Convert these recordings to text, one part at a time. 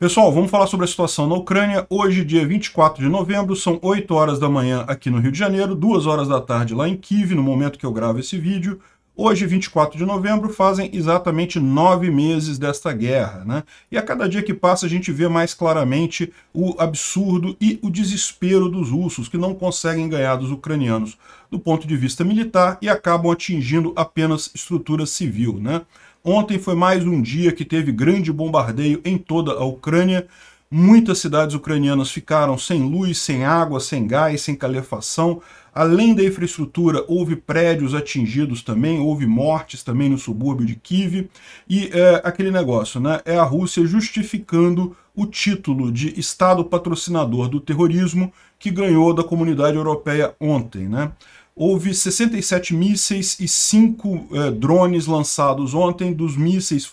Pessoal, vamos falar sobre a situação na Ucrânia. Hoje, dia 24 de novembro, são 8 horas da manhã aqui no Rio de Janeiro, 2 horas da tarde lá em Kiev, no momento que eu gravo esse vídeo. Hoje, 24 de novembro, fazem exatamente 9 meses desta guerra, né? E a cada dia que passa a gente vê mais claramente o absurdo e o desespero dos russos, que não conseguem ganhar dos ucranianos do ponto de vista militar e acabam atingindo apenas estrutura civil, né? Ontem foi mais um dia que teve grande bombardeio em toda a Ucrânia. Muitas cidades ucranianas ficaram sem luz, sem água, sem gás, sem calefação. Além da infraestrutura, houve prédios atingidos também, houve mortes também no subúrbio de Kiev. E aquele negócio, né? É a Rússia justificando o título de Estado patrocinador do terrorismo que ganhou da comunidade europeia ontem, né? Houve 67 mísseis e 5 drones lançados ontem. Dos mísseis,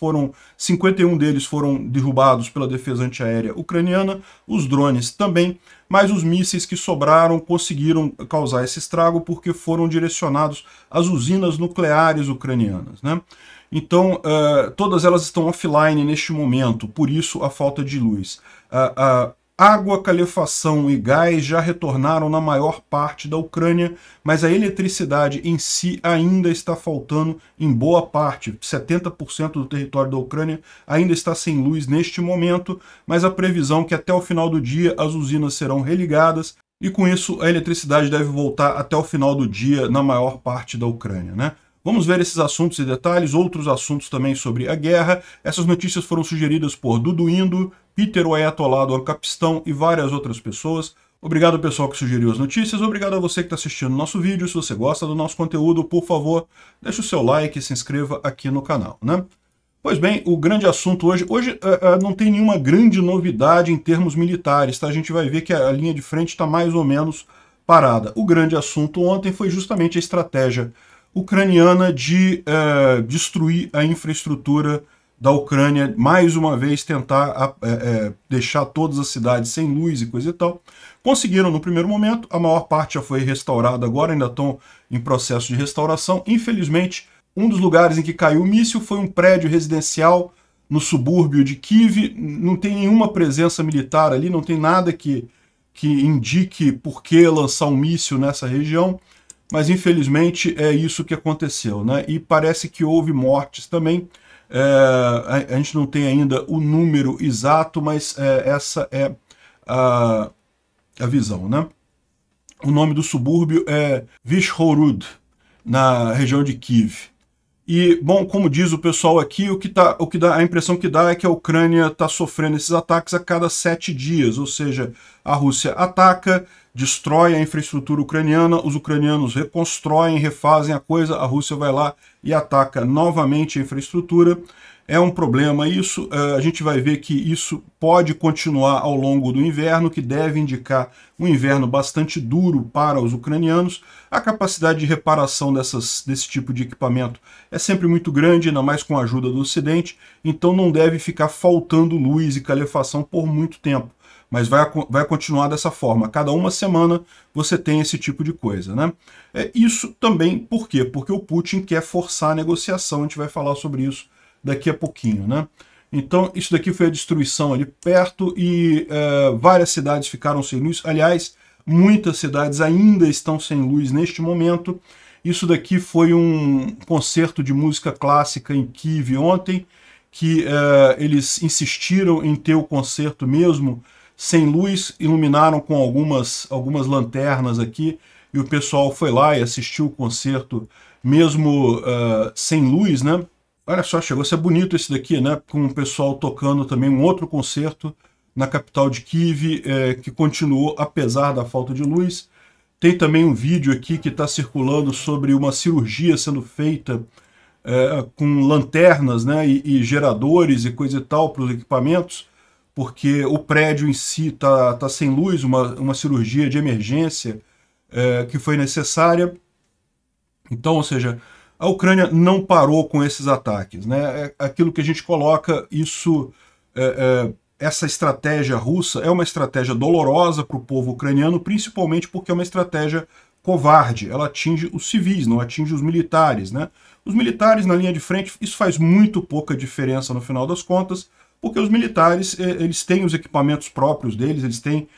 51 deles foram derrubados pela defesa antiaérea ucraniana, os drones também, mas os mísseis que sobraram conseguiram causar esse estrago porque foram direcionados às usinas nucleares ucranianas, né? Então, todas elas estão offline neste momento, por isso a falta de luz. Água, calefação e gás já retornaram na maior parte da Ucrânia, mas a eletricidade em si ainda está faltando em boa parte. 70% do território da Ucrânia ainda está sem luz neste momento, mas a previsão é que até o final do dia as usinas serão religadas e com isso a eletricidade deve voltar até o final do dia na maior parte da Ucrânia, né? Vamos ver esses assuntos e detalhes, outros assuntos também sobre a guerra. Essas notícias foram sugeridas por Dudu Indo, Peter o Ayatollah do Ancapistão e várias outras pessoas. Obrigado pessoal que sugeriu as notícias, obrigado a você que está assistindo o nosso vídeo. Se você gosta do nosso conteúdo, por favor, deixe o seu like e se inscreva aqui no canal, né? Pois bem, o grande assunto hoje não tem nenhuma grande novidade em termos militares, tá? A gente vai ver que a linha de frente está mais ou menos parada. O grande assunto ontem foi justamente a estratégia ucraniana de destruir a infraestrutura da Ucrânia, mais uma vez tentar deixar todas as cidades sem luz e coisa e tal. Conseguiram no primeiro momento, a maior parte já foi restaurada agora, ainda estão em processo de restauração. Infelizmente, um dos lugares em que caiu o míssil foi um prédio residencial no subúrbio de Kiev. Não tem nenhuma presença militar ali, não tem nada que indique por que lançar um míssil nessa região. Mas infelizmente é isso que aconteceu, né? E parece que houve mortes também. A gente não tem ainda o número exato, mas essa é a visão, né? O nome do subúrbio é Vyshhorod, na região de Kiev. E, bom, como diz o pessoal aqui, a impressão que dá é que a Ucrânia está sofrendo esses ataques a cada 7 dias, ou seja, a Rússia ataca, destrói a infraestrutura ucraniana, os ucranianos reconstruem, refazem a coisa, a Rússia vai lá e ataca novamente a infraestrutura. É um problema isso, a gente vai ver que isso pode continuar ao longo do inverno, que deve indicar um inverno bastante duro para os ucranianos. A capacidade de reparação desse tipo de equipamento é sempre muito grande, ainda mais com a ajuda do Ocidente, então não deve ficar faltando luz e calefação por muito tempo. Mas vai continuar dessa forma. Cada uma semana você tem esse tipo de coisa, né? Isso também, por quê? Porque o Putin quer forçar a negociação, a gente vai falar sobre isso daqui a pouquinho, né? Então, isso daqui foi a destruição ali perto e várias cidades ficaram sem luz. Aliás, muitas cidades ainda estão sem luz neste momento. Isso daqui foi um concerto de música clássica em Kiev ontem, que eles insistiram em ter o concerto mesmo sem luz, iluminaram com algumas lanternas aqui, e o pessoal foi lá e assistiu o concerto mesmo sem luz, né? Olha só, chegou a ser bonito esse daqui, né? Com o pessoal tocando também um outro concerto na capital de Kiev, que continuou apesar da falta de luz. Tem também um vídeo aqui que está circulando sobre uma cirurgia sendo feita com lanternas, né? E geradores e coisa e tal para os equipamentos, porque o prédio em si tá sem luz, uma cirurgia de emergência que foi necessária. Então, ou seja, a Ucrânia não parou com esses ataques, né? Aquilo que a gente coloca, essa estratégia russa é uma estratégia dolorosa para o povo ucraniano, principalmente porque é uma estratégia covarde. Ela atinge os civis, não atinge os militares, né? Os militares na linha de frente, isso faz muito pouca diferença no final das contas, Porque os militares, eles têm os equipamentos próprios deles, eles têm,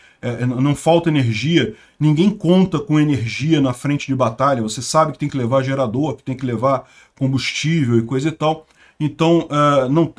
não falta energia, ninguém conta com energia na frente de batalha, você sabe que tem que levar gerador, que tem que levar combustível e coisa e tal. Então,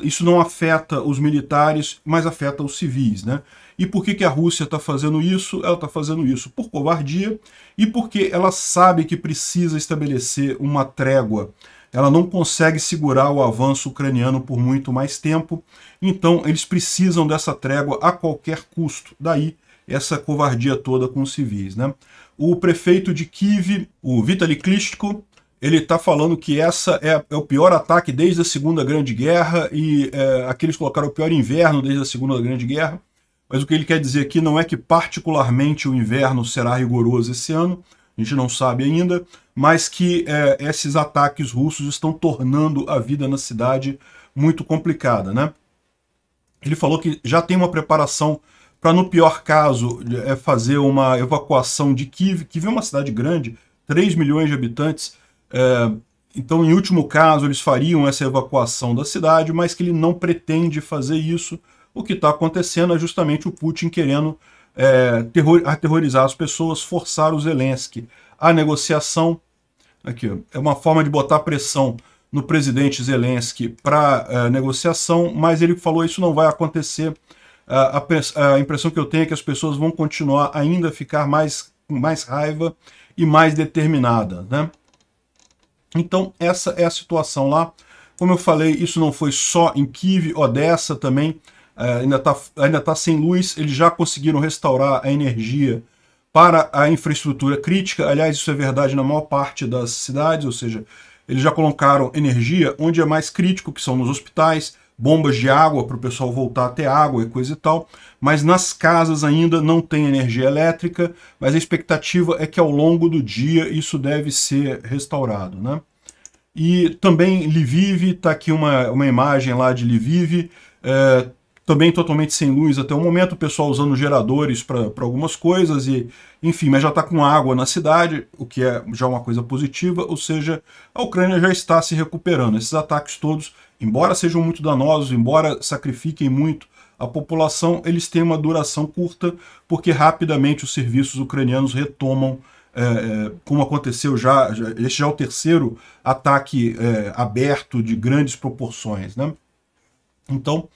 isso não afeta os militares, mas afeta os civis, né? E por que a Rússia está fazendo isso? Ela está fazendo isso por covardia e porque ela sabe que precisa estabelecer uma trégua. Ela não consegue segurar o avanço ucraniano por muito mais tempo, então eles precisam dessa trégua a qualquer custo. Daí essa covardia toda com os civis, né? O prefeito de Kiev, o Vitaly Klitschko, ele está falando que essa é o pior ataque desde a Segunda Grande Guerra e aqui eles colocaram o pior inverno desde a Segunda Grande Guerra. Mas o que ele quer dizer aqui não é que particularmente o inverno será rigoroso esse ano, a gente não sabe ainda, mas que esses ataques russos estão tornando a vida na cidade muito complicada, né? Ele falou que já tem uma preparação para, no pior caso, fazer uma evacuação de Kiev. Kiev é uma cidade grande, 3 milhões de habitantes, então, em último caso, eles fariam essa evacuação da cidade, mas que ele não pretende fazer isso. O que está acontecendo é justamente o Putin querendo aterrorizar as pessoas, forçar o Zelensky à negociação. Aqui, é uma forma de botar pressão no presidente Zelensky para negociação, mas ele falou que isso não vai acontecer. A impressão que eu tenho é que as pessoas vão continuar ainda a ficar com mais raiva e mais determinadas, né? Então, essa é a situação lá. Como eu falei, isso não foi só em Kiev, Odessa também ainda tá sem luz. Eles já conseguiram restaurar a energia para a infraestrutura crítica. Aliás, isso é verdade na maior parte das cidades, ou seja, eles já colocaram energia onde é mais crítico, que são nos hospitais, bombas de água para o pessoal voltar a ter água e coisa e tal, mas nas casas ainda não tem energia elétrica, mas a expectativa é que ao longo do dia isso deve ser restaurado, né? E também Lviv, está aqui uma imagem lá de Lviv, também totalmente sem luz até o momento, o pessoal usando geradores para algumas coisas, e enfim, mas já está com água na cidade, o que é já uma coisa positiva, ou seja, a Ucrânia já está se recuperando. Esses ataques todos, embora sejam muito danosos, embora sacrifiquem muito a população, eles têm uma duração curta, porque rapidamente os serviços ucranianos retomam, como aconteceu este já é o terceiro ataque aberto de grandes proporções, né? Então,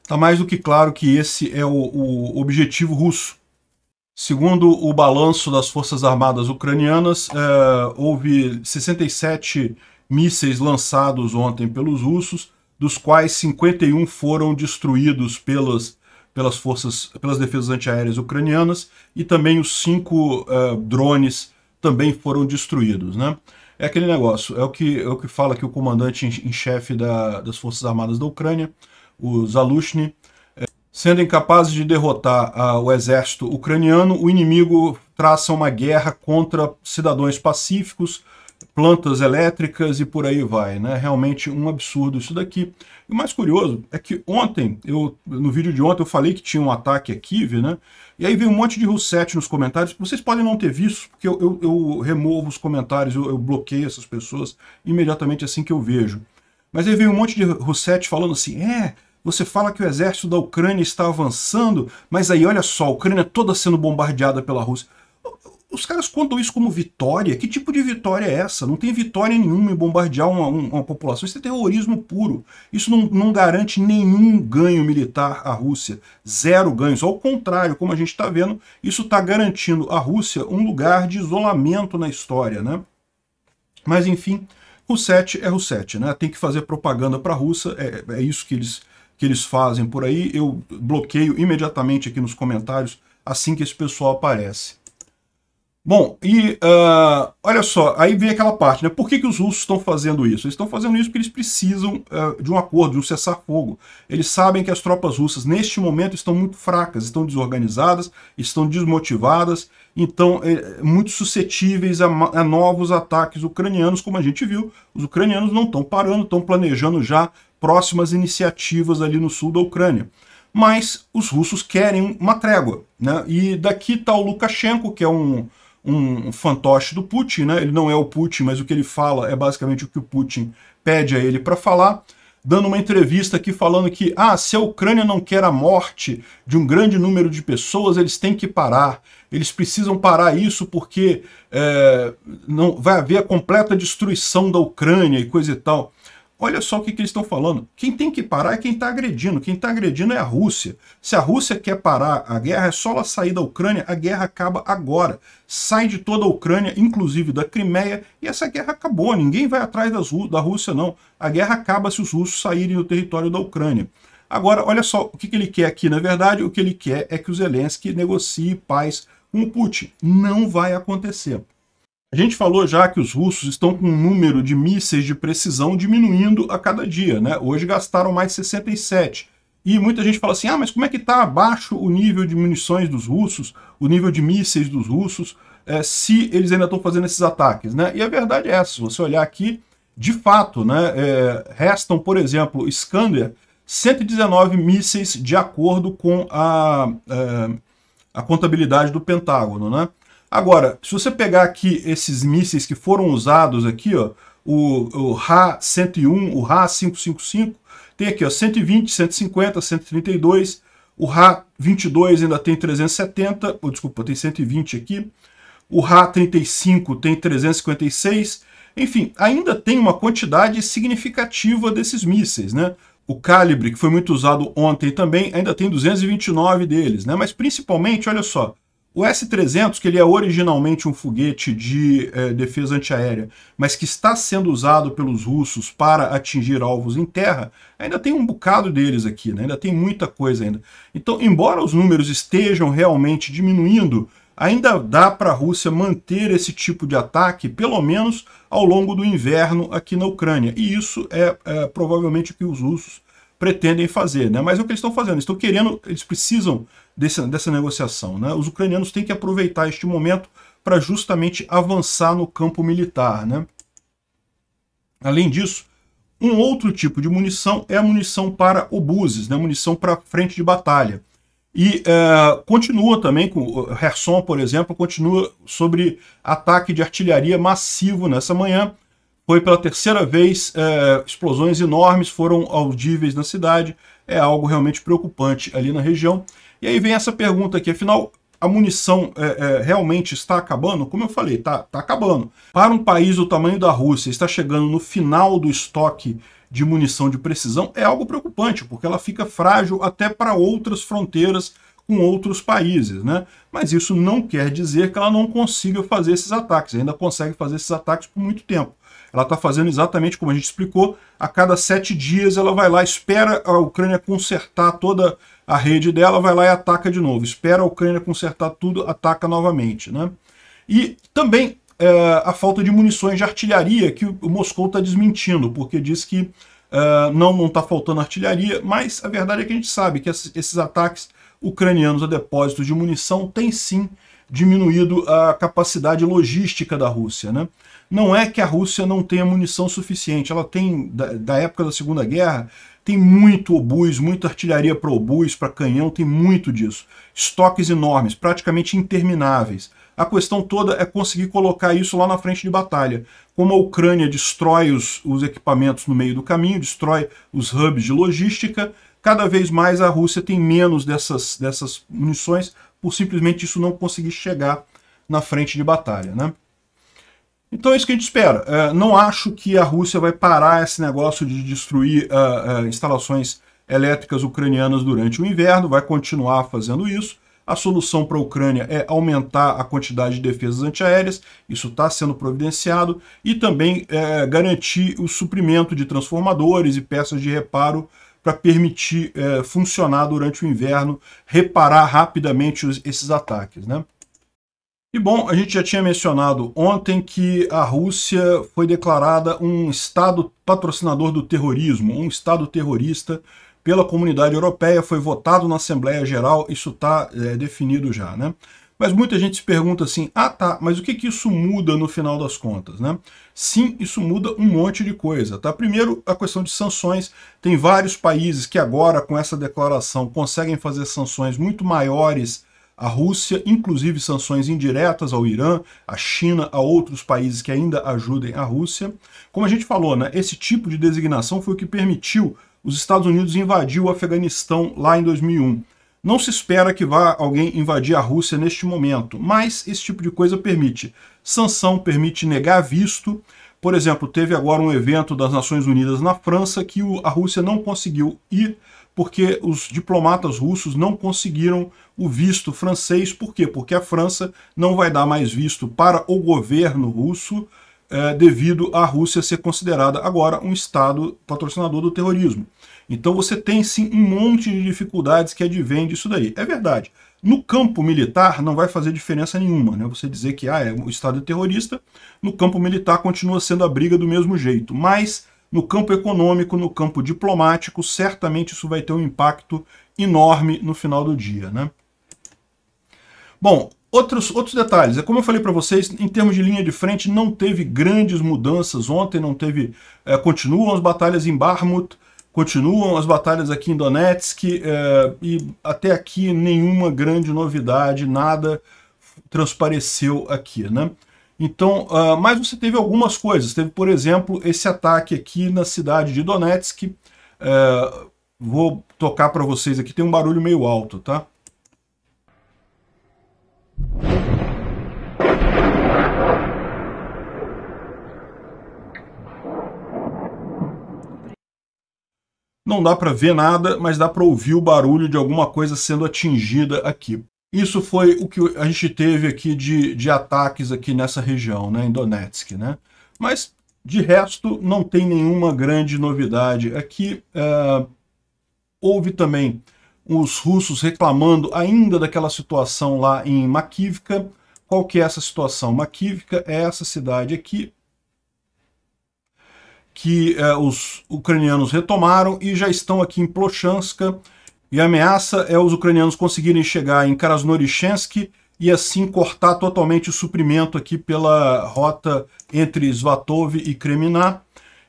está mais do que claro que esse é o objetivo russo. Segundo o balanço das Forças Armadas ucranianas, houve 67 mísseis lançados ontem pelos russos, dos quais 51 foram destruídos pelas defesas antiaéreas ucranianas, e também os 5 drones também foram destruídos, né? É aquele negócio, é o que fala aqui o comandante em chefe das Forças Armadas da Ucrânia, o Zalushny. Sendo incapazes de derrotar o exército ucraniano, o inimigo traça uma guerra contra cidadãos pacíficos, plantas elétricas e por aí vai, né? Realmente um absurdo isso daqui. E o mais curioso é que ontem, no vídeo de ontem, eu falei que tinha um ataque a Kiev, né? E aí veio um monte de Rusete nos comentários. Vocês podem não ter visto, porque eu removo os comentários, eu bloqueio essas pessoas imediatamente assim que eu vejo. Mas aí veio um monte de Rusete falando assim, você fala que o exército da Ucrânia está avançando, mas aí olha só, a Ucrânia toda sendo bombardeada pela Rússia. Os caras contam isso como vitória? Que tipo de vitória é essa? Não tem vitória nenhuma em bombardear uma população. Isso é terrorismo puro. Isso não garante nenhum ganho militar à Rússia. Zero ganhos. Ao contrário, como a gente está vendo, isso está garantindo à Rússia um lugar de isolamento na história, né? Mas enfim, Rusete é Rusete, né? Tem que fazer propaganda para a Rússia. É isso que eles fazem por aí. Eu bloqueio imediatamente aqui nos comentários assim que esse pessoal aparece. Bom, e olha só, aí vem aquela parte, né? Por que os russos estão fazendo isso? Eles estão fazendo isso porque eles precisam de um acordo, de um cessar-fogo. Eles sabem que as tropas russas, neste momento, estão muito fracas, estão desorganizadas, estão desmotivadas, então muito suscetíveis a novos ataques ucranianos, como a gente viu. Os ucranianos não estão parando, estão planejando já próximas iniciativas ali no sul da Ucrânia. Mas os russos querem uma trégua, né? E daqui está o Lukashenko, que é um fantoche do Putin, né? Ele não é o Putin, mas o que ele fala é basicamente o que o Putin pede a ele para falar. dando uma entrevista aqui falando que se a Ucrânia não quer a morte de um grande número de pessoas, eles têm que parar. Eles precisam parar isso porque não vai haver a completa destruição da Ucrânia e coisa e tal. Olha só o que eles estão falando. Quem tem que parar é quem está agredindo. Quem está agredindo é a Rússia. Se a Rússia quer parar a guerra, é só ela sair da Ucrânia. A guerra acaba agora. Sai de toda a Ucrânia, inclusive da Crimeia, e essa guerra acabou. Ninguém vai atrás da Rússia, não. A guerra acaba se os russos saírem do território da Ucrânia. Agora, olha só o que ele quer aqui. Na verdade, o que ele quer é que o Zelensky negocie paz com o Putin. Não vai acontecer. A gente falou já que os russos estão com um número de mísseis de precisão diminuindo a cada dia, né? Hoje gastaram mais 67. E muita gente fala assim, mas como é que está abaixo o nível de munições dos russos, o nível de mísseis dos russos, se eles ainda estão fazendo esses ataques, né? E a verdade é essa, se você olhar aqui, de fato, né, restam, por exemplo, Iskander, 119 mísseis de acordo com a contabilidade do Pentágono, né? Agora, se você pegar aqui esses mísseis que foram usados aqui, ó, o Ra-101, o Ra-555, tem aqui ó, 120, 150, 132, o Ra-22 ainda tem 370, desculpa, tem 120 aqui, o Ra-35 tem 356, enfim, ainda tem uma quantidade significativa desses mísseis, né? O Calibre, que foi muito usado ontem também, ainda tem 229 deles, né? Mas principalmente, olha só, o S-300, que ele é originalmente um foguete de defesa antiaérea, mas que está sendo usado pelos russos para atingir alvos em terra, ainda tem um bocado deles aqui, né? Ainda tem muita coisa ainda. Então, embora os números estejam realmente diminuindo, ainda dá para a Rússia manter esse tipo de ataque, pelo menos ao longo do inverno aqui na Ucrânia. E isso é provavelmente o que os russos pretendem fazer, né? Mas é o que eles estão fazendo, estão querendo, eles precisam dessa negociação, né? Os ucranianos têm que aproveitar este momento para justamente avançar no campo militar, né? Além disso, um outro tipo de munição é a munição para obuses, né? Munição para frente de batalha. E continua também, com o Kherson, por exemplo, continua sobre ataque de artilharia massivo nessa manhã. Foi pela terceira vez, explosões enormes foram audíveis na cidade, é algo realmente preocupante ali na região. E aí vem essa pergunta aqui, afinal, a munição realmente está acabando? Como eu falei, está acabando. Para um país do tamanho da Rússia, está chegando no final do estoque de munição de precisão, é algo preocupante, porque ela fica frágil até para outras fronteiras com outros países, né? Mas isso não quer dizer que ela não consiga fazer esses ataques, ainda consegue fazer esses ataques por muito tempo. Ela está fazendo exatamente como a gente explicou, a cada 7 dias ela vai lá, espera a Ucrânia consertar toda a rede dela, vai lá e ataca de novo. Espera a Ucrânia consertar tudo, ataca novamente, né? E também a falta de munições de artilharia, que o Moscou está desmentindo, porque diz que não está faltando artilharia, mas a verdade é que a gente sabe que esses ataques ucranianos a depósitos de munição têm sim diminuído a capacidade logística da Rússia, né? Não é que a Rússia não tenha munição suficiente, ela tem, da época da Segunda Guerra, tem muito obus, muita artilharia para obus, para canhão, tem muito disso. Estoques enormes, praticamente intermináveis. A questão toda é conseguir colocar isso lá na frente de batalha. Como a Ucrânia destrói os equipamentos no meio do caminho, destrói os hubs de logística, cada vez mais a Rússia tem menos dessas munições, por simplesmente isso não conseguir chegar na frente de batalha, né? Então é isso que a gente espera. Não acho que a Rússia vai parar esse negócio de destruir instalações elétricas ucranianas durante o inverno, vai continuar fazendo isso. A solução para a Ucrânia é aumentar a quantidade de defesas antiaéreas, isso está sendo providenciado, e também garantir o suprimento de transformadores e peças de reparo para permitir funcionar durante o inverno, reparar rapidamente esses ataques, né? E bom, a gente já tinha mencionado ontem que a Rússia foi declarada um Estado patrocinador do terrorismo, um Estado terrorista pela comunidade europeia, foi votado na Assembleia Geral, isso está definido já, né? Mas muita gente se pergunta assim, tá, mas o que isso muda no final das contas, né? Sim, isso muda um monte de coisa, tá? Primeiro, a questão de sanções, tem vários países que agora, com essa declaração, conseguem fazer sanções muito maiores à Rússia, inclusive sanções indiretas ao Irã, à China, a outros países que ainda ajudem a Rússia. Como a gente falou, né, esse tipo de designação foi o que permitiu os Estados Unidos invadir o Afeganistão lá em 2001. Não se espera que vá alguém invadir a Rússia neste momento, mas esse tipo de coisa permite sanção, permite negar visto. Por exemplo, teve agora um evento das Nações Unidas na França que a Rússia não conseguiu ir porque os diplomatas russos não conseguiram o visto francês. Por quê? Porque a França não vai dar mais visto para o governo russo devido à Rússia ser considerada agora um Estado patrocinador do terrorismo. Então você tem sim um monte de dificuldades que advêm disso daí. É verdade. No campo militar não vai fazer diferença nenhuma, né? Você dizer que o Estado é terrorista, no campo militar continua sendo a briga do mesmo jeito. Mas no campo econômico, no campo diplomático, certamente isso vai ter um impacto enorme no final do dia, né? Bom, outros detalhes. Como eu falei para vocês, em termos de linha de frente, não teve grandes mudanças ontem, não teve. Continuam as batalhas em Bakhmut, continuam as batalhas aqui em Donetsk, e até aqui nenhuma grande novidade, nada transpareceu aqui, né? Então, mas você teve algumas coisas. Teve, por exemplo, esse ataque aqui na cidade de Donetsk. Vou tocar para vocês aqui, tem um barulho meio alto, tá? Não dá para ver nada, mas dá para ouvir o barulho de alguma coisa sendo atingida aqui. Isso foi o que a gente teve aqui de ataques aqui nessa região, né, em Donetsk, né? Mas, de resto, não tem nenhuma grande novidade aqui. Houve também os russos reclamando ainda daquela situação lá em Makivka. Qual que é essa situação? Makivka é essa cidade aqui, que os ucranianos retomaram e já estão aqui em Plochanska, e a ameaça é os ucranianos conseguirem chegar em Krasnoyarsk e assim cortar totalmente o suprimento aqui pela rota entre Svatov e Kremina.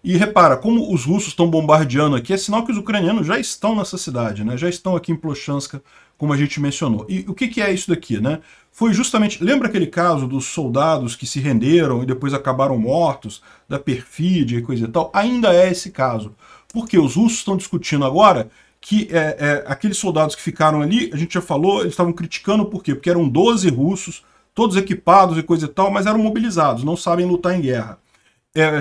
E repara, como os russos estão bombardeando aqui, é sinal que os ucranianos já estão nessa cidade, né? Já estão aqui em Plochanska, como a gente mencionou. E o que é isso daqui, né? Foi justamente, lembra aquele caso dos soldados que se renderam e depois acabaram mortos, da perfídia e coisa e tal? Ainda é esse caso. Porque os russos estão discutindo agora que aqueles soldados que ficaram ali, a gente já falou, eles estavam criticando por quê? Porque eram 12 russos, todos equipados e coisa e tal, mas eram mobilizados, não sabem lutar em guerra.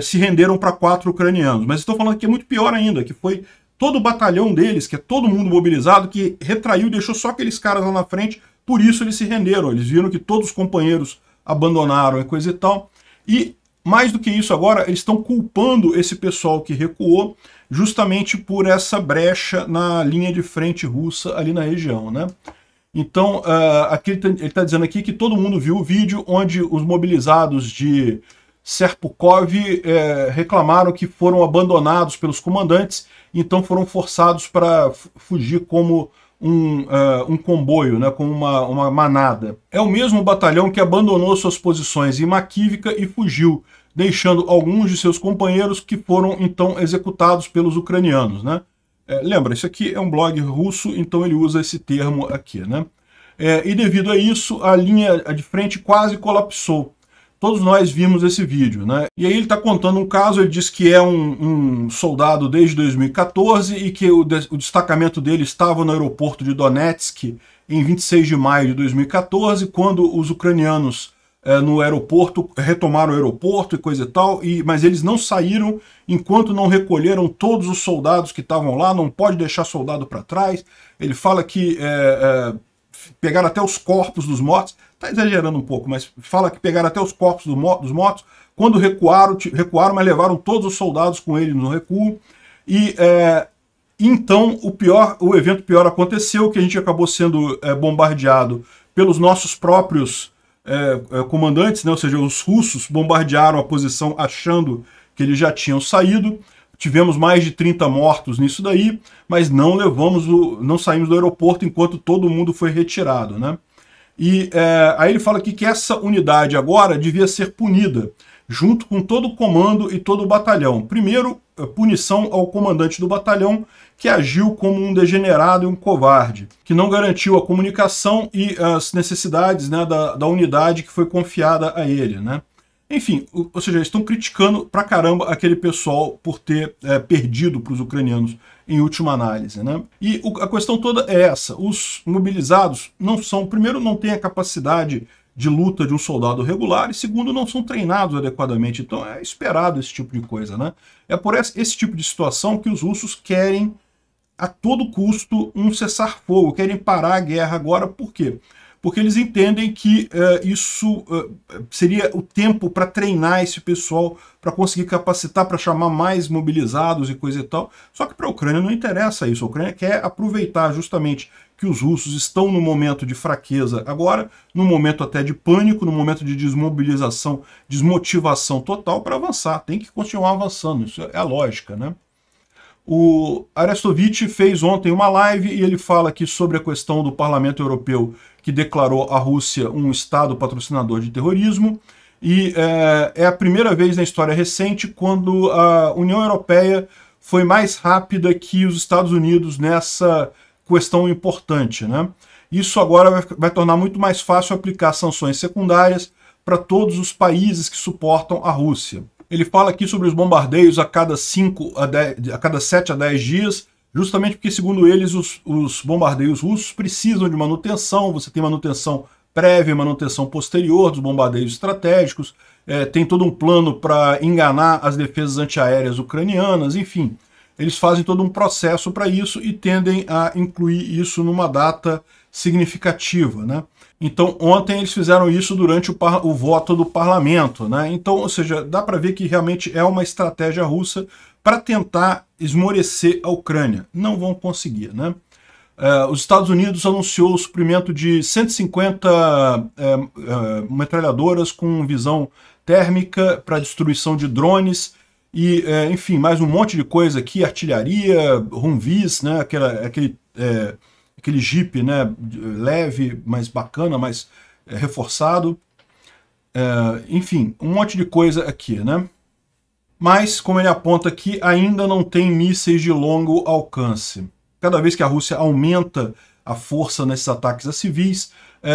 Se renderam para 4 ucranianos. Mas estou falando que é muito pior ainda, que foi todo o batalhão deles, que é todo mundo mobilizado, que retraiu, deixou só aqueles caras lá na frente, por isso eles se renderam. Eles viram que todos os companheiros abandonaram e coisa e tal. E, mais do que isso agora, eles estão culpando esse pessoal que recuou justamente por essa brecha na linha de frente russa ali na região, né? Então, aqui ele está dizendo aqui que todo mundo viu o vídeo onde os mobilizados de Serpukov reclamaram que foram abandonados pelos comandantes, então foram forçados para fugir como um comboio, né, como uma manada. É o mesmo batalhão que abandonou suas posições em Makivka e fugiu, deixando alguns de seus companheiros que foram então executados pelos ucranianos, né? Lembra, isso aqui é um blog russo, então ele usa esse termo aqui, né? E devido a isso, a linha de frente quase colapsou. Todos nós vimos esse vídeo, né? E aí ele está contando um caso, ele diz que é um soldado desde 2014 e que o destacamento dele estava no aeroporto de Donetsk em 26 de maio de 2014, quando os ucranianos no aeroporto retomaram o aeroporto e coisa e tal, mas eles não saíram enquanto não recolheram todos os soldados que estavam lá, não pode deixar soldado para trás. Ele fala que pegaram até os corpos dos mortos, está exagerando um pouco, mas fala que pegaram até os corpos dos mortos, quando recuaram, mas levaram todos os soldados com eles no recuo, e então o evento pior aconteceu, que a gente acabou sendo bombardeado pelos nossos próprios comandantes, né? Ou seja, os russos bombardearam a posição achando que eles já tinham saído. Tivemos mais de 30 mortos nisso daí, mas não saímos do aeroporto enquanto todo mundo foi retirado, né? E aí ele fala aqui que essa unidade agora devia ser punida. junto com todo o comando e todo o batalhão. Primeiro, punição ao comandante do batalhão, que agiu como um degenerado e um covarde, que não garantiu a comunicação e as necessidades, né, da unidade que foi confiada a ele, né? Enfim, ou seja, eles estão criticando pra caramba aquele pessoal por ter perdido para os ucranianos em última análise, né? E a questão toda é essa: os mobilizados não são, primeiro, não têm a capacidade de luta de um soldado regular, e segundo, não são treinados adequadamente. Então é esperado esse tipo de coisa, né? É por esse tipo de situação que os russos querem a todo custo um cessar-fogo, querem parar a guerra agora. Por quê? Porque eles entendem que isso seria o tempo para treinar esse pessoal, para conseguir capacitar, para chamar mais mobilizados e coisa e tal. Só que para a Ucrânia não interessa isso. A Ucrânia quer aproveitar justamente que os russos estão no momento de fraqueza agora, no momento até de pânico, no momento de desmobilização, desmotivação total, para avançar. Tem que continuar avançando, isso é a lógica, né? O Arestovich fez ontem uma live e ele fala aqui sobre a questão do Parlamento Europeu, que declarou a Rússia um Estado patrocinador de terrorismo, e é a primeira vez na história recente quando a União Europeia foi mais rápida que os Estados Unidos nessa questão importante, né? Isso agora vai tornar muito mais fácil aplicar sanções secundárias para todos os países que suportam a Rússia. Ele fala aqui sobre os bombardeios a cada 7 a 10 dias, justamente porque, segundo eles, os bombardeios russos precisam de manutenção. Você tem manutenção prévia e manutenção posterior dos bombardeios estratégicos, tem todo um plano para enganar as defesas antiaéreas ucranianas, enfim. Eles fazem todo um processo para isso e tendem a incluir isso numa data significativa, né? Então, ontem eles fizeram isso durante o voto do parlamento, né? Então, ou seja, dá para ver que realmente é uma estratégia russa para tentar esmorecer a Ucrânia. Não vão conseguir, né? Os Estados Unidos anunciou o suprimento de 150 metralhadoras com visão térmica para destruição de drones e, enfim, mais um monte de coisa aqui, artilharia, Humvees, né? Aquele Jeep, né, leve, mais bacana, mais reforçado. Enfim, um monte de coisa aqui, né? Mas, como ele aponta aqui, ainda não tem mísseis de longo alcance. Cada vez que a Rússia aumenta a força nesses ataques a civis,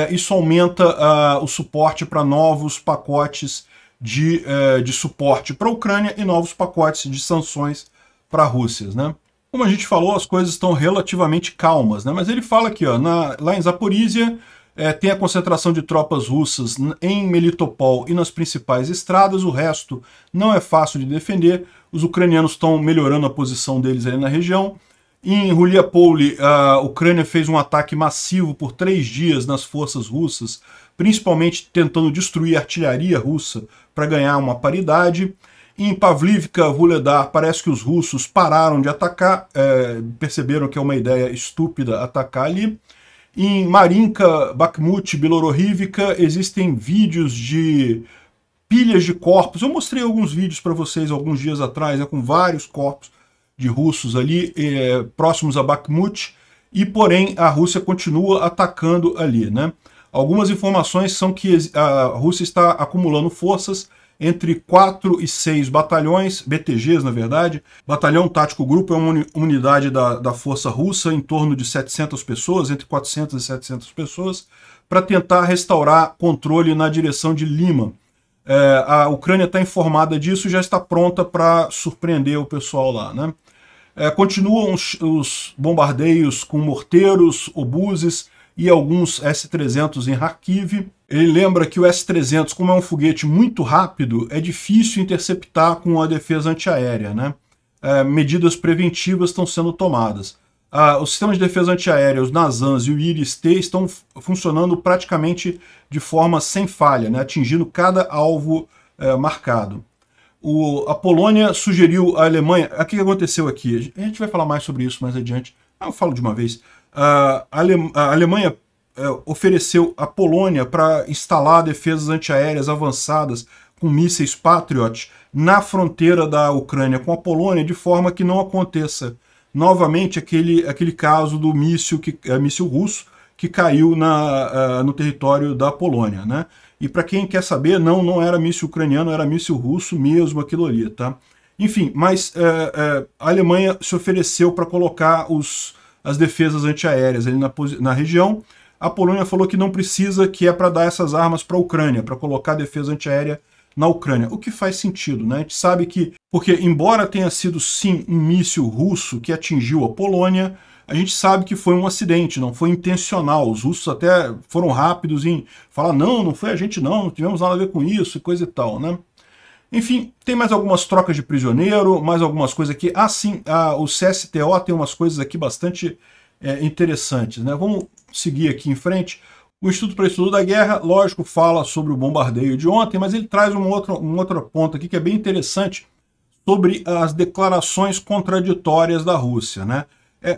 isso aumenta o suporte para novos pacotes de suporte para a Ucrânia e novos pacotes de sanções para a Rússia, né? Como a gente falou, as coisas estão relativamente calmas, né? Mas ele fala aqui, ó, lá em Zaporísia, tem a concentração de tropas russas em Melitopol e nas principais estradas, o resto não é fácil de defender, os ucranianos estão melhorando a posição deles ali na região. Em Ruliapole, a Ucrânia fez um ataque massivo por 3 dias nas forças russas, principalmente tentando destruir a artilharia russa para ganhar uma paridade. Em Pavlivka, Vuhledar, parece que os russos pararam de atacar, perceberam que é uma ideia estúpida atacar ali. Em Marinka, Bakhmut, Bilororivka, existem vídeos de pilhas de corpos. Eu mostrei alguns vídeos para vocês alguns dias atrás, né, com vários corpos de russos ali próximos a Bakhmut, e porém a Rússia continua atacando ali, né? Algumas informações são que a Rússia está acumulando forças entre 4 e 6 batalhões, BTGs na verdade. Batalhão Tático Grupo é uma unidade da força russa, em torno de 700 pessoas, entre 400 e 700 pessoas, para tentar restaurar controle na direção de Lima. A Ucrânia está informada disso e já está pronta para surpreender o pessoal lá, né? Continuam os bombardeios com morteiros, obuses e alguns S-300 em Kharkiv. Ele lembra que o S-300, como é um foguete muito rápido, é difícil interceptar com a defesa antiaérea, né? Medidas preventivas estão sendo tomadas. Os sistemas de defesa antiaérea, os NASAMS e o IRIS-T, estão funcionando praticamente de forma sem falha, né? Atingindo cada alvo marcado. A Polônia sugeriu à Alemanha... O que aconteceu aqui? A gente vai falar mais sobre isso mais adiante. Eu falo de uma vez. A Alemanha ofereceu à Polônia para instalar defesas antiaéreas avançadas com mísseis Patriot na fronteira da Ucrânia com a Polônia, de forma que não aconteça novamente aquele caso do míssil russo, que caiu no território da Polônia, né? E para quem quer saber, não era míssil ucraniano, era míssil russo mesmo aquilo ali, tá? Enfim, mas a Alemanha se ofereceu para colocar as defesas antiaéreas ali na região. A Polônia falou que não precisa, que é para dar essas armas para a Ucrânia, para colocar defesa antiaérea na Ucrânia, o que faz sentido, né? A gente sabe que, porque embora tenha sido sim um míssil russo que atingiu a Polônia, a gente sabe que foi um acidente, não foi intencional. Os russos até foram rápidos em falar, não foi a gente não tivemos nada a ver com isso e coisa e tal, né? Enfim, tem mais algumas trocas de prisioneiro, mais algumas coisas aqui. Sim, o CSTO tem umas coisas aqui bastante interessantes, né? Vamos seguir aqui em frente. O Instituto para o Estudo da Guerra, lógico, fala sobre o bombardeio de ontem, mas ele traz um outro ponto aqui que é bem interessante sobre as declarações contraditórias da Rússia, né?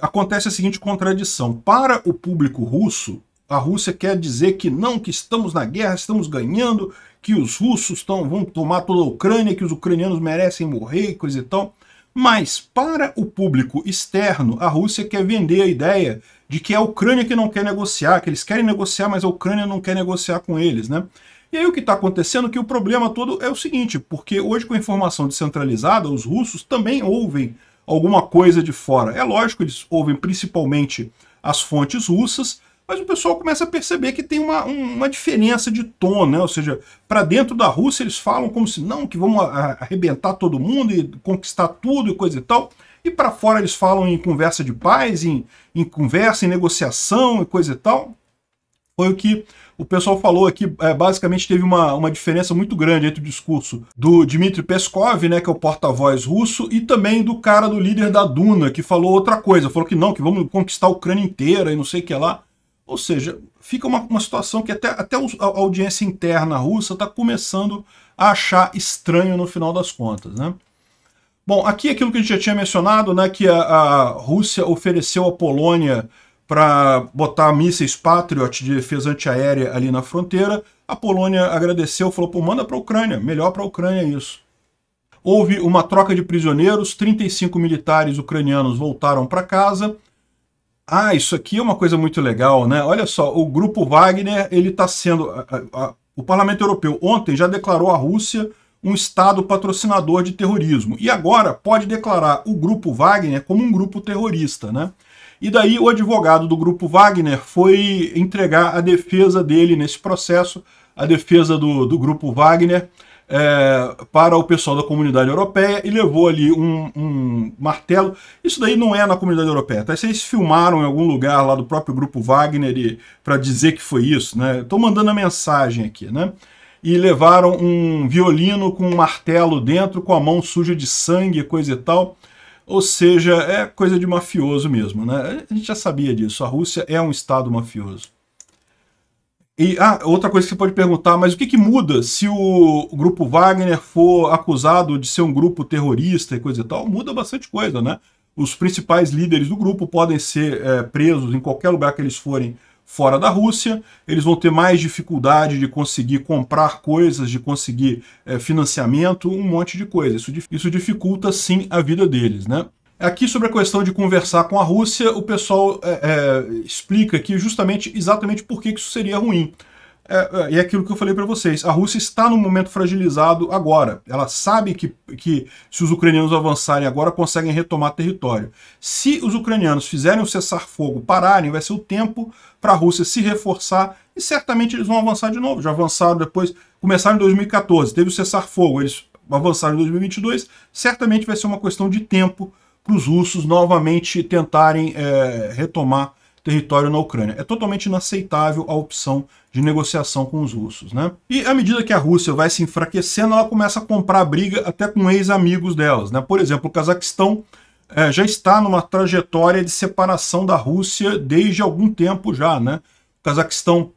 Acontece a seguinte contradição. Para o público russo, a Rússia quer dizer que não, que estamos na guerra, estamos ganhando, que os russos vão tomar toda a Ucrânia, que os ucranianos merecem morrer e coisa e tal. Mas para o público externo, a Rússia quer vender a ideia de que é a Ucrânia que não quer negociar, que eles querem negociar, mas a Ucrânia não quer negociar com eles, né? E aí o que está acontecendo é que o problema todo é o seguinte, porque hoje com a informação descentralizada, os russos também ouvem alguma coisa de fora. É lógico, eles ouvem principalmente as fontes russas, mas o pessoal começa a perceber que tem uma diferença de tom, né? Ou seja, para dentro da Rússia eles falam como se não, que vamos arrebentar todo mundo e conquistar tudo e coisa e tal, e para fora eles falam em conversa de paz, em conversa, em negociação e coisa e tal. Foi o que o pessoal falou aqui, basicamente teve uma diferença muito grande entre o discurso do Dmitry Peskov, né, que é o porta-voz russo, e também do cara do líder da Duma, que falou outra coisa, falou que não, que vamos conquistar a Ucrânia inteira e não sei o que lá. Ou seja, fica uma situação que até a audiência interna russa está começando a achar estranho no final das contas, né? Bom, aqui aquilo que a gente já tinha mencionado, né, que a Rússia ofereceu à Polônia para botar mísseis Patriot de defesa antiaérea ali na fronteira. A Polônia agradeceu, falou, pô, manda para a Ucrânia, melhor para a Ucrânia isso. Houve uma troca de prisioneiros, 35 militares ucranianos voltaram para casa. Isso aqui é uma coisa muito legal, né? Olha só, o Grupo Wagner, ele está sendo... o Parlamento Europeu ontem já declarou a Rússia um Estado patrocinador de terrorismo. E agora pode declarar o Grupo Wagner como um grupo terrorista, né? E daí o advogado do Grupo Wagner foi entregar a defesa dele nesse processo, a defesa do Grupo Wagner, para o pessoal da Comunidade Europeia, e levou ali um martelo. Isso daí não é na Comunidade Europeia, tá? Eles filmaram em algum lugar lá do próprio Grupo Wagner para dizer que foi isso, né? Estou mandando a mensagem aqui, né? E levaram um violino com um martelo dentro, com a mão suja de sangue, coisa e tal. Ou seja, é coisa de mafioso mesmo, né? A gente já sabia disso, a Rússia é um Estado mafioso. E outra coisa que você pode perguntar, mas o que muda se o Grupo Wagner for acusado de ser um grupo terrorista e coisa e tal? Muda bastante coisa, né? Os principais líderes do grupo podem ser presos em qualquer lugar que eles forem fora da Rússia, eles vão ter mais dificuldade de conseguir comprar coisas, de conseguir financiamento, um monte de coisa. Isso dificulta, sim, a vida deles, né? Aqui, sobre a questão de conversar com a Rússia, o pessoal explica aqui exatamente por que isso seria ruim. É aquilo que eu falei para vocês, a Rússia está num momento fragilizado agora. Ela sabe que se os ucranianos avançarem agora, conseguem retomar território. Se os ucranianos fizerem o cessar-fogo, pararem, vai ser o tempo para a Rússia se reforçar e certamente eles vão avançar de novo. Já avançaram depois, começaram em 2014, teve o cessar-fogo, eles avançaram em 2022, certamente vai ser uma questão de tempo para os russos novamente tentarem retomar território na Ucrânia. É totalmente inaceitável a opção de negociação com os russos, né? E à medida que a Rússia vai se enfraquecendo, ela começa a comprar briga até com ex-amigos delas, né? Por exemplo, o Cazaquistão já está numa trajetória de separação da Rússia desde algum tempo já, né? O Cazaquistão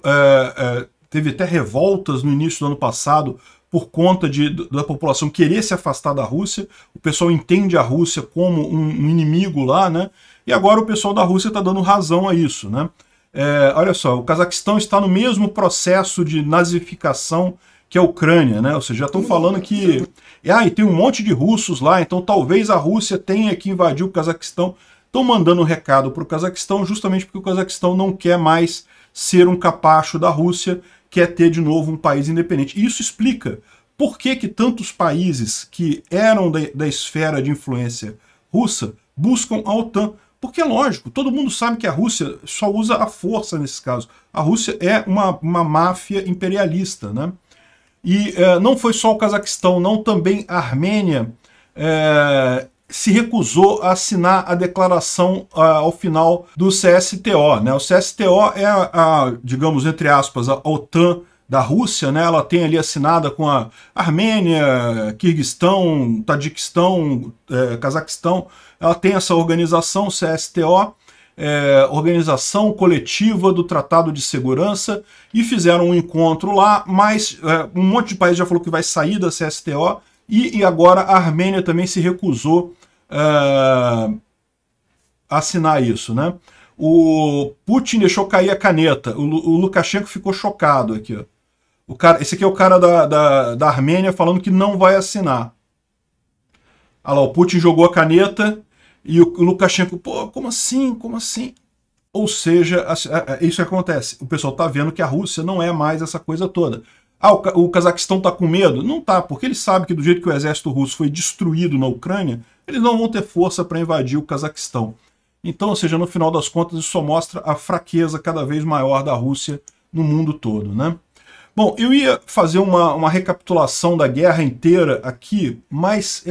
teve até revoltas no início do ano passado por conta da população querer se afastar da Rússia. O pessoal entende a Rússia como um inimigo lá, né? E agora o pessoal da Rússia está dando razão a isso, né? Olha só, o Cazaquistão está no mesmo processo de nazificação que a Ucrânia, né? Ou seja, já estão falando que... e tem um monte de russos lá, então talvez a Rússia tenha que invadir o Cazaquistão. estão mandando um recado para o Cazaquistão justamente porque o Cazaquistão não quer mais ser um capacho da Rússia, quer ter de novo um país independente. E isso explica por que tantos países que eram da esfera de influência russa buscam a OTAN. Porque é lógico, todo mundo sabe que a Rússia só usa a força nesses casos. A Rússia é uma máfia imperialista, né? E não foi só o Cazaquistão, não, também a Armênia se recusou a assinar a declaração ao final do CSTO, né? O CSTO é digamos, entre aspas, a OTAN da Rússia, né? Ela tem ali assinada com a Armênia, Quirguistão, Tadiquistão, Cazaquistão. Ela tem essa organização, CSTO, Organização Coletiva do Tratado de Segurança, e fizeram um encontro lá, mas um monte de país já falou que vai sair da CSTO, e agora a Armênia também se recusou a assinar isso, né? O Putin deixou cair a caneta, o Lukashenko ficou chocado aqui, ó. Esse aqui é o cara da Armênia falando que não vai assinar. Olha lá, o Putin jogou a caneta e o Lukashenko, pô, como assim? Como assim? Ou seja, isso acontece. O pessoal está vendo que a Rússia não é mais essa coisa toda. Ah, o Cazaquistão está com medo? Não está, porque ele sabe que do jeito que o exército russo foi destruído na Ucrânia, eles não vão ter força para invadir o Cazaquistão. Então, ou seja, no final das contas, isso só mostra a fraqueza cada vez maior da Rússia no mundo todo, né? Bom, eu ia fazer uma recapitulação da guerra inteira aqui, mas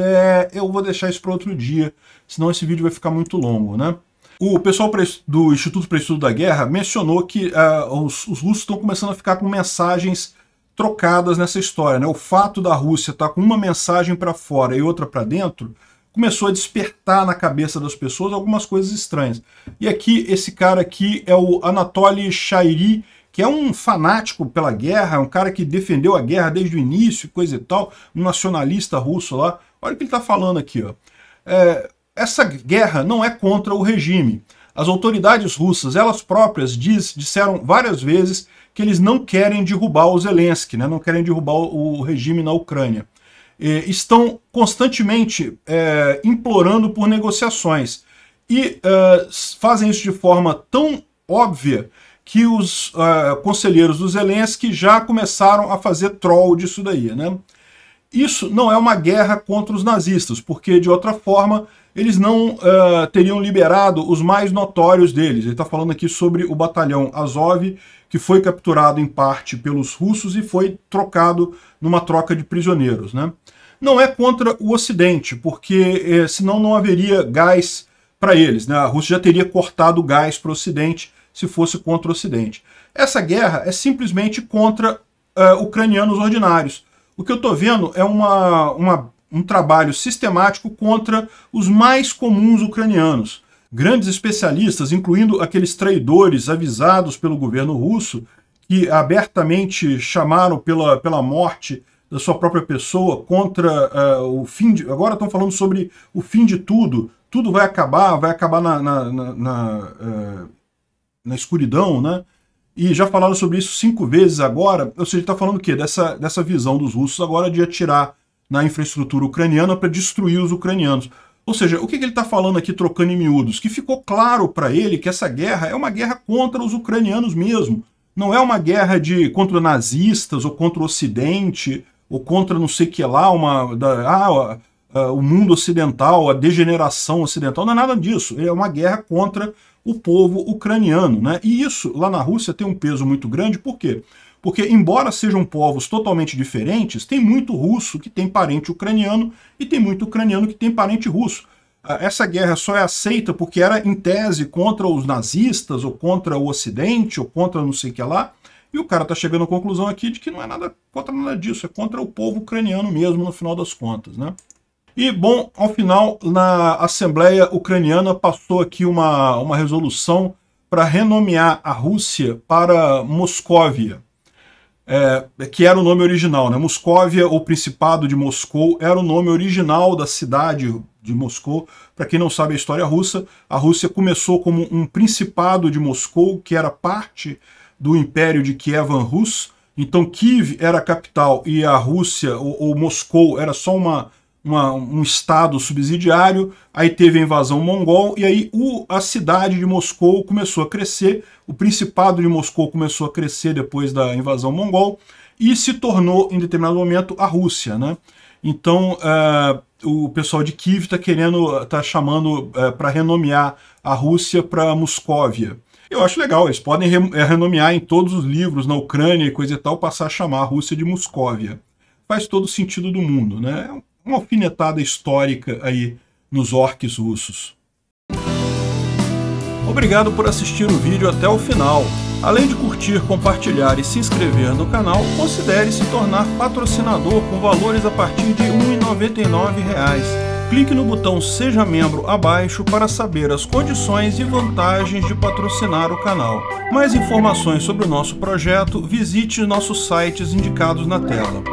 eu vou deixar isso para outro dia, senão esse vídeo vai ficar muito longo, né? O pessoal do Instituto para Estudo da Guerra mencionou que os russos estão começando a ficar com mensagens trocadas nessa história, né? O fato da Rússia estar com uma mensagem para fora e outra para dentro começou a despertar na cabeça das pessoas algumas coisas estranhas. E aqui, esse cara aqui é o Anatoly Shairi, que é um fanático pela guerra, é um cara que defendeu a guerra desde o início, coisa e tal, um nacionalista russo lá. Olha o que ele está falando aqui, ó. Essa guerra não é contra o regime. As autoridades russas, elas próprias, disseram várias vezes que eles não querem derrubar o Zelensky, né? Não querem derrubar o regime na Ucrânia. Estão constantemente implorando por negociações. E fazem isso de forma tão óbvia que os conselheiros do Zelensky já começaram a fazer troll disso daí, né? Isso não é uma guerra contra os nazistas, porque de outra forma eles não teriam liberado os mais notórios deles. Ele está falando aqui sobre o batalhão Azov, que foi capturado em parte pelos russos e foi trocado numa troca de prisioneiros, né? Não é contra o Ocidente, porque senão não haveria gás para eles, né? A Rússia já teria cortado o gás para o Ocidente se fosse contra o Ocidente. Essa guerra é simplesmente contra ucranianos ordinários. O que eu estou vendo é um trabalho sistemático contra os mais comuns ucranianos. Grandes especialistas, incluindo aqueles traidores avisados pelo governo russo, que abertamente chamaram pela morte da sua própria pessoa contra o fim de... Agora estão falando sobre o fim de tudo. Tudo vai acabar na escuridão, né? E já falaram sobre isso 5 vezes agora. Ou seja, ele está falando o quê? Dessa visão dos russos agora de atirar na infraestrutura ucraniana para destruir os ucranianos. Ou seja, o que ele está falando aqui, trocando em miúdos? Que ficou claro para ele que essa guerra é uma guerra contra os ucranianos mesmo. Não é uma guerra contra nazistas, ou contra o Ocidente, ou contra não sei o que lá, o mundo ocidental, a degeneração ocidental. Não é nada disso. É uma guerra contra o povo ucraniano, né? E isso, lá na Rússia, tem um peso muito grande. Por quê? Porque, embora sejam povos totalmente diferentes, tem muito russo que tem parente ucraniano e tem muito ucraniano que tem parente russo. Essa guerra só é aceita porque era, em tese, contra os nazistas, ou contra o Ocidente, ou contra não sei o que lá, e o cara está chegando à conclusão aqui de que não é nada contra nada disso, é contra o povo ucraniano mesmo, no final das contas, né? E, bom, ao final, na Assembleia Ucraniana passou aqui uma resolução para renomear a Rússia para Moscóvia, que era o nome original, né? Moscóvia, ou Principado de Moscou, era o nome original da cidade de Moscou. Para quem não sabe a história russa, a Rússia começou como um Principado de Moscou, que era parte do Império de Kievan Rus. Então Kiev era a capital e a Rússia, ou Moscou, era só uma um estado subsidiário, aí teve a invasão mongol, e aí a cidade de Moscou começou a crescer, o Principado de Moscou começou a crescer depois da invasão mongol, e se tornou, em determinado momento, a Rússia, né? Então, o pessoal de Kiev está chamando para renomear a Rússia para Moscóvia. Eu acho legal, eles podem renomear em todos os livros, na Ucrânia e coisa e tal, passar a chamar a Rússia de Moscóvia. Faz todo o sentido do mundo, né? Uma alfinetada histórica aí nos orques russos. Obrigado por assistir o vídeo até o final. Além de curtir, compartilhar e se inscrever no canal, considere se tornar patrocinador com valores a partir de R$ 1,99. Clique no botão Seja Membro abaixo para saber as condições e vantagens de patrocinar o canal. Mais informações sobre o nosso projeto, visite nossos sites indicados na tela.